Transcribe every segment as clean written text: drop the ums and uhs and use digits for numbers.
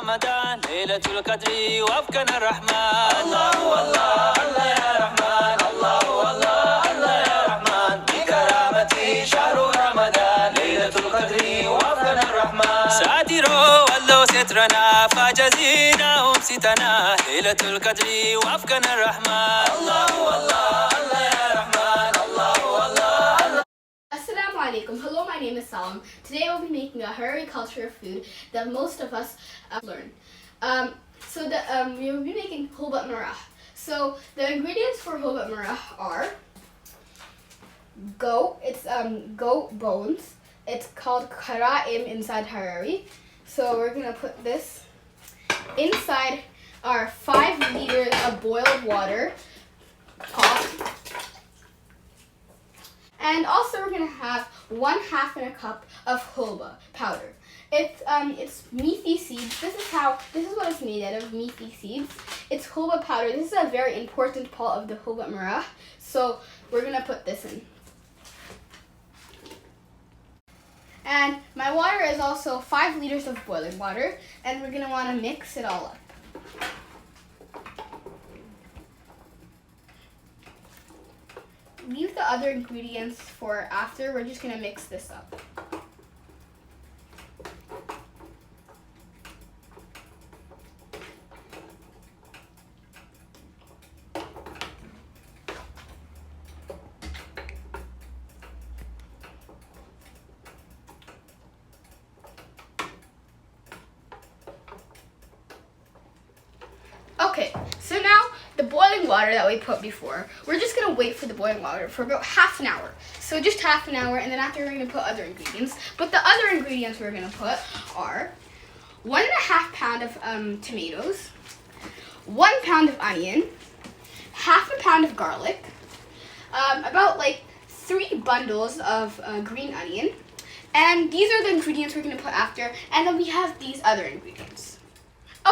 رمضان ليلة القدر وفقنا الرحمن الله والله الله يا رحمن الله والله الله يا رحمن بكرامتي شهر رمضان ليلة القدر وفقنا الرحمن ساترو والله سترنا فجزيناهم ستنا ليلة القدر وفقنا الرحمن الله والله الله يا رحمن الله والله. Assalamu alaikum. Hello, my name is Salam. Today we'll be making a Harari culture of food that most of us learn. We will be making hulbatmarah. So the ingredients for hulbatmarah are goat. It's goat bones. It's called kara'im inside Harari. So we're gonna put this inside our 5 liters of boiled water pot. And also we're gonna have 1/2 cup of hulba powder. It's meaty seeds. This is what it's made out of, meaty seeds. It's hulba powder. This is a very important part of the hulbatmarah. So we're gonna put this in. And my water is also 5 liters of boiling water, and we're gonna wanna mix it all up. Leave the other ingredients for after. We're just gonna mix this up. Okay, so now the boiling water that we put before, we're just gonna wait for the boiling water for about 1/2 hour. So just 1/2 hour, and then after we're gonna put other ingredients. But the other ingredients we're gonna put are 1.5 pound of tomatoes, 1 pound of onion, 1/2 pound of garlic, about like 3 bundles of green onion, and these are the ingredients we're gonna put after. And then we have these other ingredients.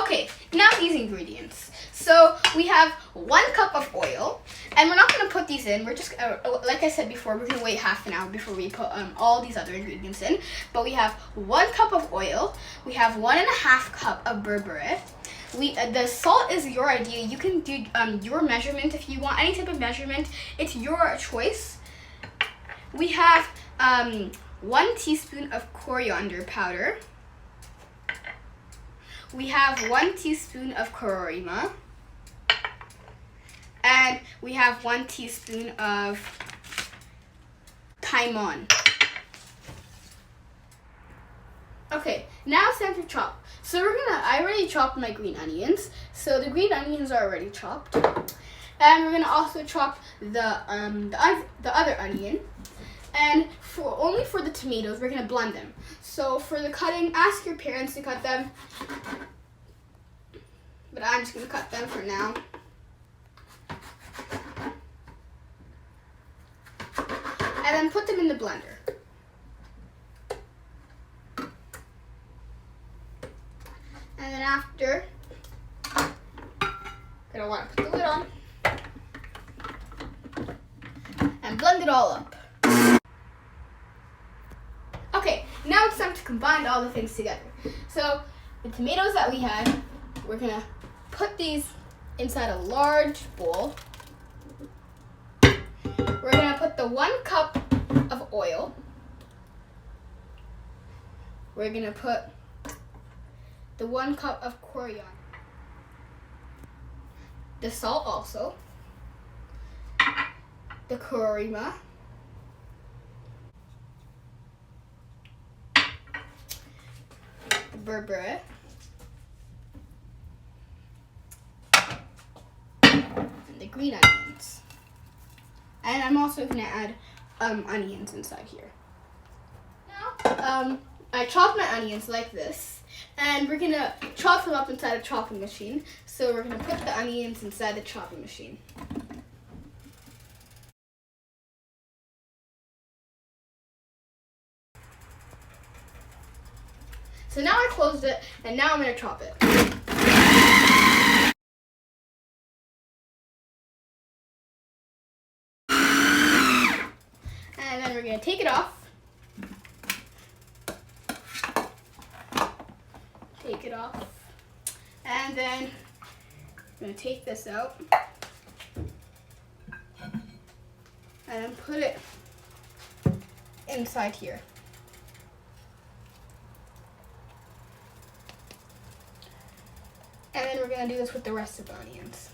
Okay, now these ingredients. So we have 1 cup of oil, and we're not going to put these in. We're just, like I said before, we're going to wait 1/2 hour before we put all these other ingredients in. But we have 1 cup of oil. We have 1.5 cup of berbere. The salt is your idea. You can do your measurement if you want any type of measurement. It's your choice. We have 1 teaspoon of coriander powder. We have 1 teaspoon of kororima, and we have 1 teaspoon of taimon. Okay, now it's time to chop. So I already chopped my green onions. So the green onions are already chopped, and we're gonna also chop the other onion. And only for the tomatoes, we're gonna blend them. So for the cutting, ask your parents to cut them. But I'm just gonna cut them for now. And then put them in the blender. And then after, gonna wanna put the lid on and blend it all up. Okay, now it's time to combine all the things together. So the tomatoes that we had, we're gonna put these inside a large bowl. We're gonna put the 1 cup of oil. We're gonna put the 1 cup of coriander. The salt also. The kororima. The berbere. The green onions, and I'm also gonna add onions inside here. Now I chopped my onions like this, and we're gonna chop them up inside a chopping machine. So we're gonna put the onions inside the chopping machine. So now I closed it, and now I'm gonna chop it. And then we're gonna take it off. Take it off. And then I'm gonna take this out and then put it inside here. And then we're gonna do this with the rest of the onions.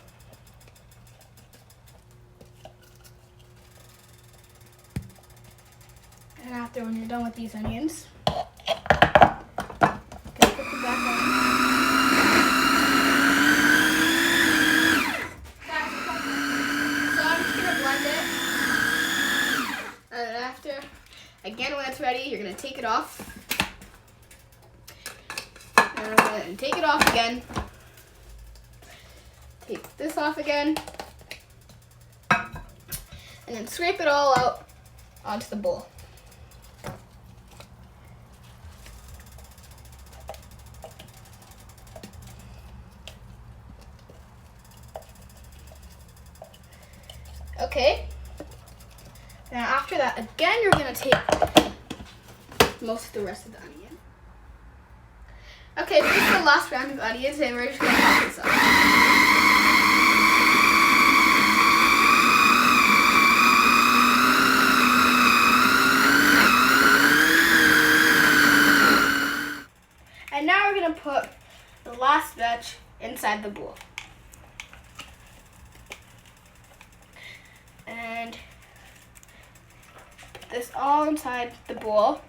And after, when you're done with these onions, gonna put them back on. So I'm just gonna blend it. And then after, again, when it's ready, you're gonna take it off. And take it off again. Take this off again. And then scrape it all out onto the bowl. Okay. Now after that, again, you're gonna take most of the rest of the onion. Okay, this is the last round of onions, and we're just gonna pop this up. And now we're gonna put the last batch inside the bowl. And this all inside the bowl.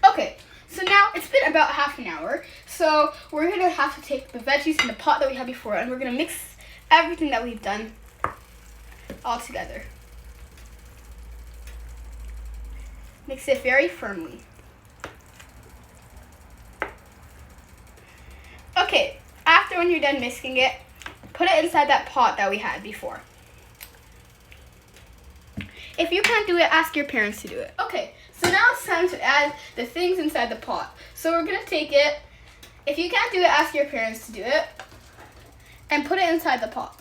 Okay, so now it's been about half an hour. So we're gonna have to take the veggies in the pot that we had before, and we're gonna mix everything that we've done all together. Mix it very firmly. Okay, after when you're done mixing it, put it inside that pot that we had before. If you can't do it, ask your parents to do it. Okay, so now it's time to add the things inside the pot. So we're gonna take it, if you can't do it, ask your parents to do it, and put it inside the pot.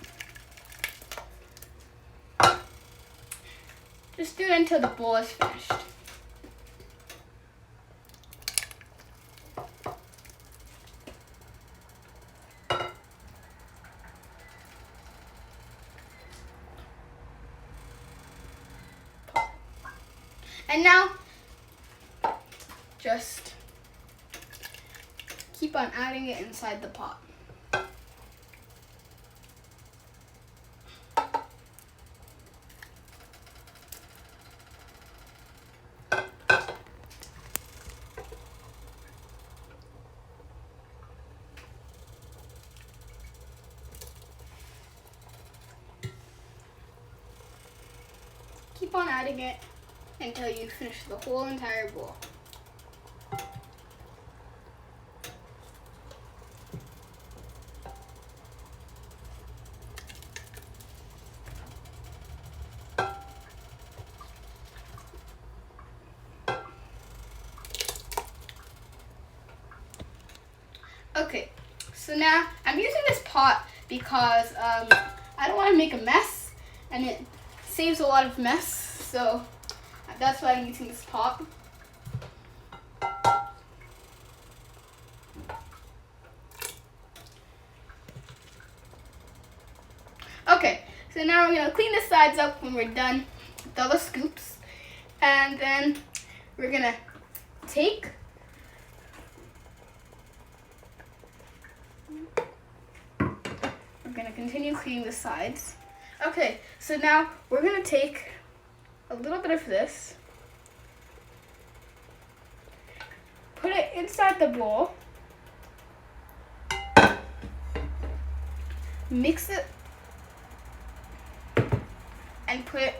Just do it until the bowl is finished. And now, just keep on adding it inside the pot. Keep on adding it until you finish the whole entire bowl. Okay, so now I'm using this pot because I don't want to make a mess, and it saves a lot of mess, so that's why I'm using this pot. Okay, so now we're going to clean the sides up when we're done with all the scoops. And then we're going to take continue cleaning the sides. Okay, so now we're going to take a little bit of this, put it inside the bowl, mix it, and put it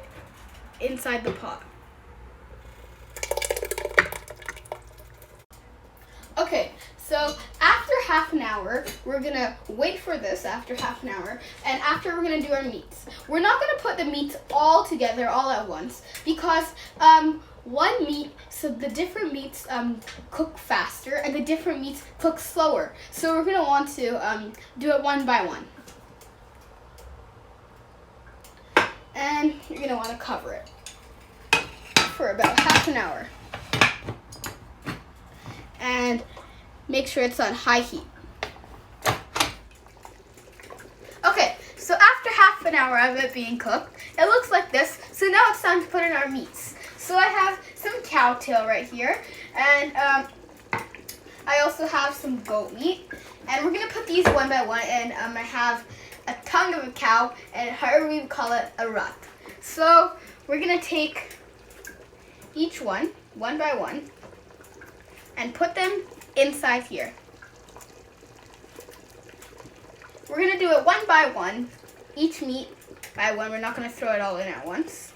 inside the pot. Okay, so after half an hour, we're gonna wait for this after half an hour, and after we're gonna do our meats. We're not gonna put the meats all together all at once because one meat, so the different meats cook faster and the different meats cook slower. So we're gonna want to do it one by one. And you're gonna want to cover it for about half an hour. And make sure it's on high heat. Okay, so after half an hour of it being cooked, it looks like this. So now it's time to put in our meats. So I have some cow tail right here, and I also have some goat meat. And we're gonna put these one by one, and I have a tongue of a cow, and however we call it, a rat. So we're gonna take each one by one, and put them inside here. We're gonna do it one by one, each meat by one. We're not gonna throw it all in at once.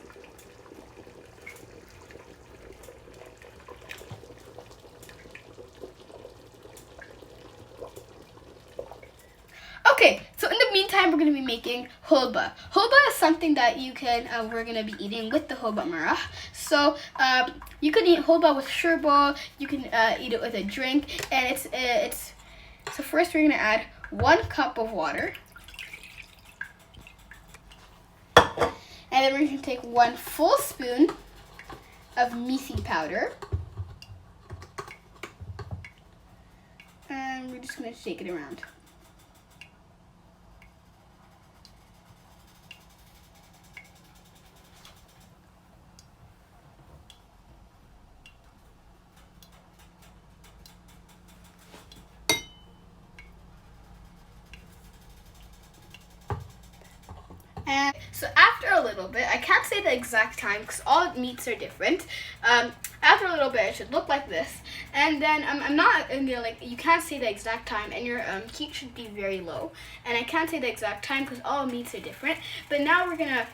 Okay, so in the meantime, we're gonna be making hulbat. Hulbat is something that you can, we're gonna be eating with the hulbatmarah. So you can eat hulbat with sherbet. You can eat it with a drink, and it's. So first, we're gonna add 1 cup of water, and then we're gonna take 1 full spoon of methi powder, and we're just gonna shake it around. And so after a little bit, I can't say the exact time because all meats are different. After a little bit, it should look like this. And then I'm not gonna, like, you can't say the exact time, and your heat should be very low. And I can't say the exact time because all meats are different. But now we're gonna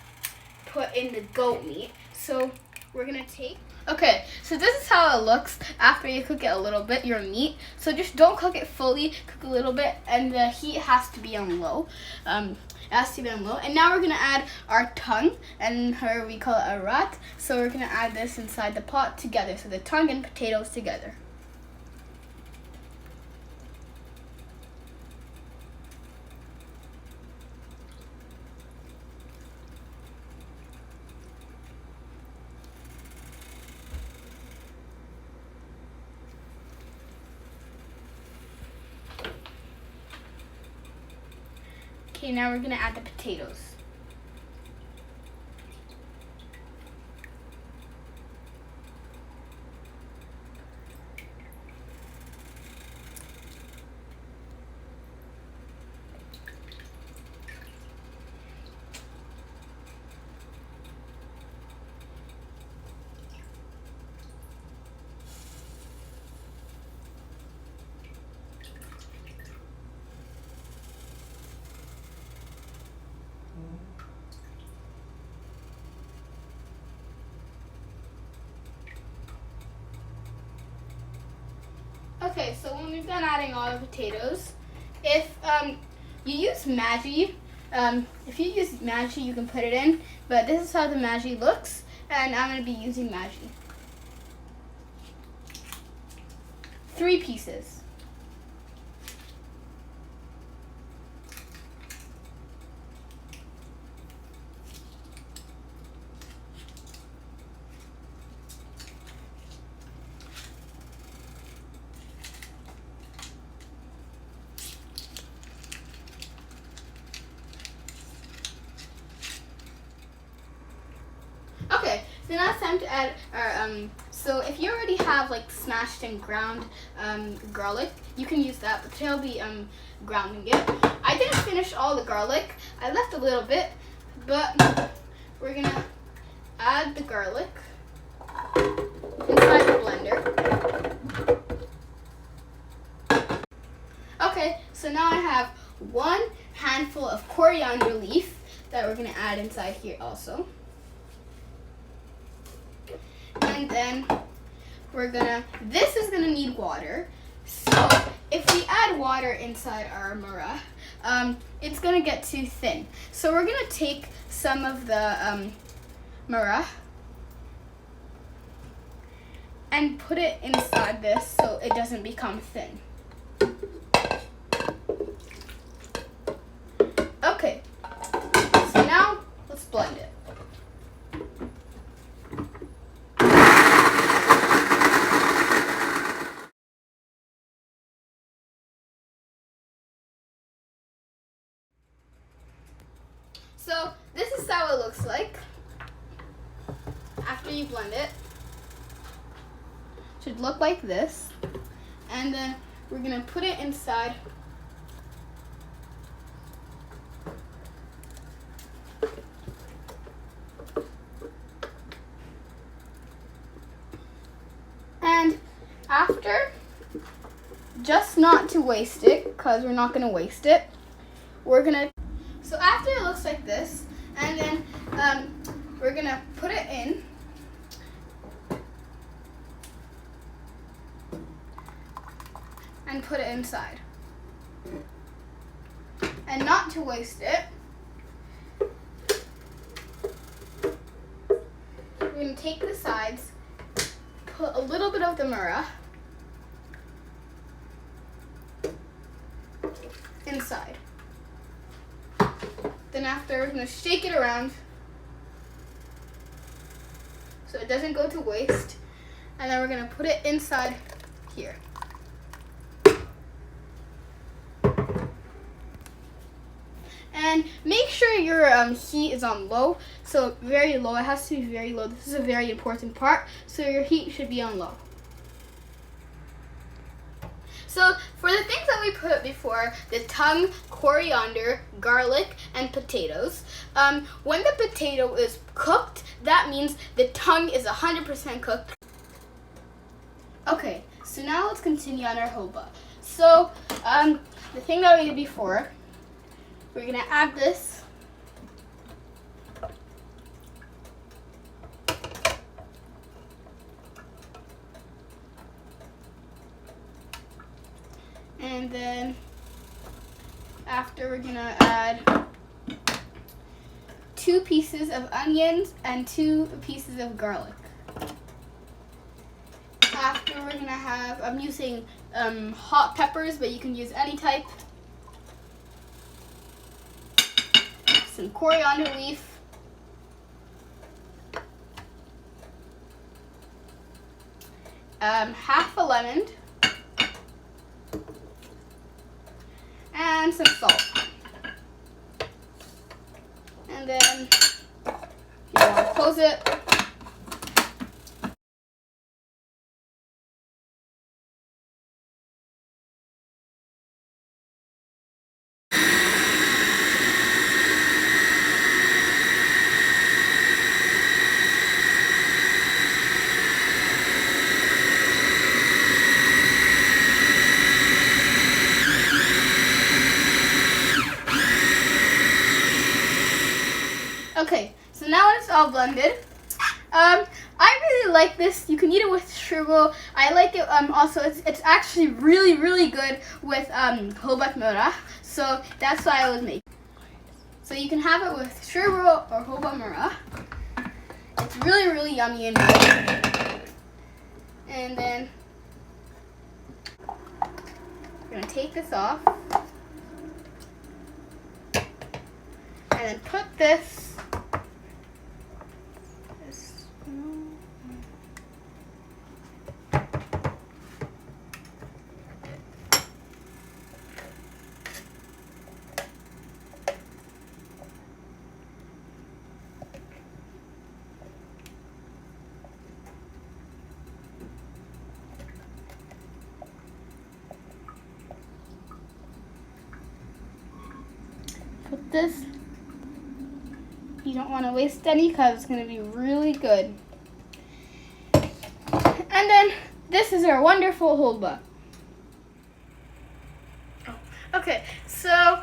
put in the goat meat. So we're gonna take. Okay, so this is how it looks after you cook it a little bit, your meat. So just don't cook it fully, cook a little bit, and the heat has to be on low. It has to be on low. And now we're gonna add our tongue, and here we call it a rat. So we're gonna add this inside the pot together, so the tongue and potatoes together. Okay, now we're gonna add the potatoes. Okay, so when we've done adding all the potatoes, if you use Maggi, you can put it in, but this is how the Maggi looks, and I'm going to be using Maggi. 3 pieces. Okay, so now it's time to add our, so if you already have like smashed and ground garlic, you can use that, but today I'll be grounding it. I didn't finish all the garlic, I left a little bit, but we're gonna add the garlic inside the blender. Okay, so now I have 1 handful of coriander leaf that we're gonna add inside here also. And then this is gonna need water. So if we add water inside our marah, it's gonna get too thin. So we're gonna take some of the marah and put it inside this so it doesn't become thin. Okay, so now let's blend it. looks like after you blend it. Should look like this, and then we're gonna put it inside and after, just not to waste it, because we're not gonna waste it, so after it looks like this, and then we're gonna put it in and put it inside. And not to waste it, we're going to take the sides, put a little bit of the marah inside. Then after, we're going to shake it around so it doesn't go to waste. And then we're going to put it inside here. And make sure your heat is on low, so very low. It has to be very low. This is a very important part, so your heat should be on low. So for the things that we put up before, the tongue, coriander, garlic, and potatoes, when the potato is cooked, that means the tongue is 100% cooked. Okay, so now let's continue on our hulba. So the thing that we did before, we're gonna add this. And then after, we're gonna add 2 pieces of onions and 2 pieces of garlic. After, we're gonna have, I'm using hot peppers, but you can use any type. Some coriander leaf, half a lemon, and some salt. And then you want to close it. Okay, so now it's all blended. I really like this. You can eat it with shirbo. I like it. Also, it's actually really good with hulbatmarah. So that's why I was making. So you can have it with shirbo or hulbatmarah. It's really yummy and good. And then we're gonna take this off and then put this. Put this. You don't want to waste any because it's going to be really good. And then this is our wonderful hulba. Okay, so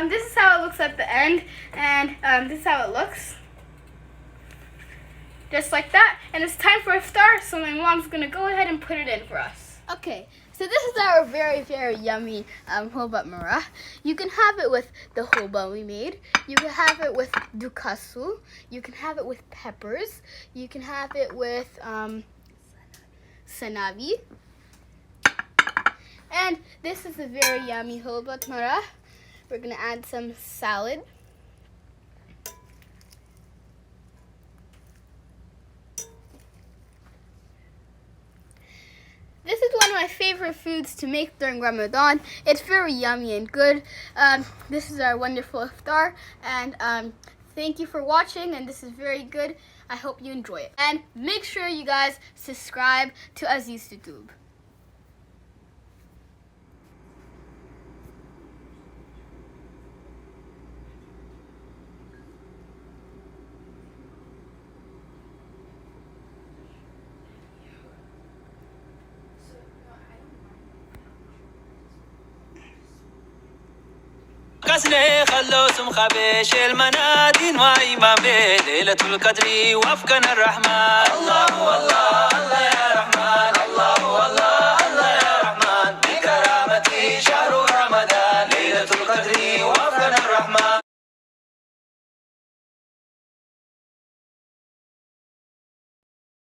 this is how it looks at the end, and this is how it looks. Just like that. And it's time for iftar, so my mom's going to go ahead and put it in for us. Okay, so this is our very yummy hulbatmarah. You can have it with the hulba we made. You can have it with dukasu. You can have it with peppers. You can have it with sanabi. And this is a very yummy hulbatmarah. We're going to add some salad. This is one of my favorite foods to make during Ramadan. It's very yummy and good. This is our wonderful iftar, and thank you for watching, and this is very good. I hope you enjoy it. And make sure you guys subscribe to Aziz YouTube. قسني خلو سم خبيش المنادين ما إمام ليلة القدر وفقنا الرحمن الله والله الله يا رحمن الله والله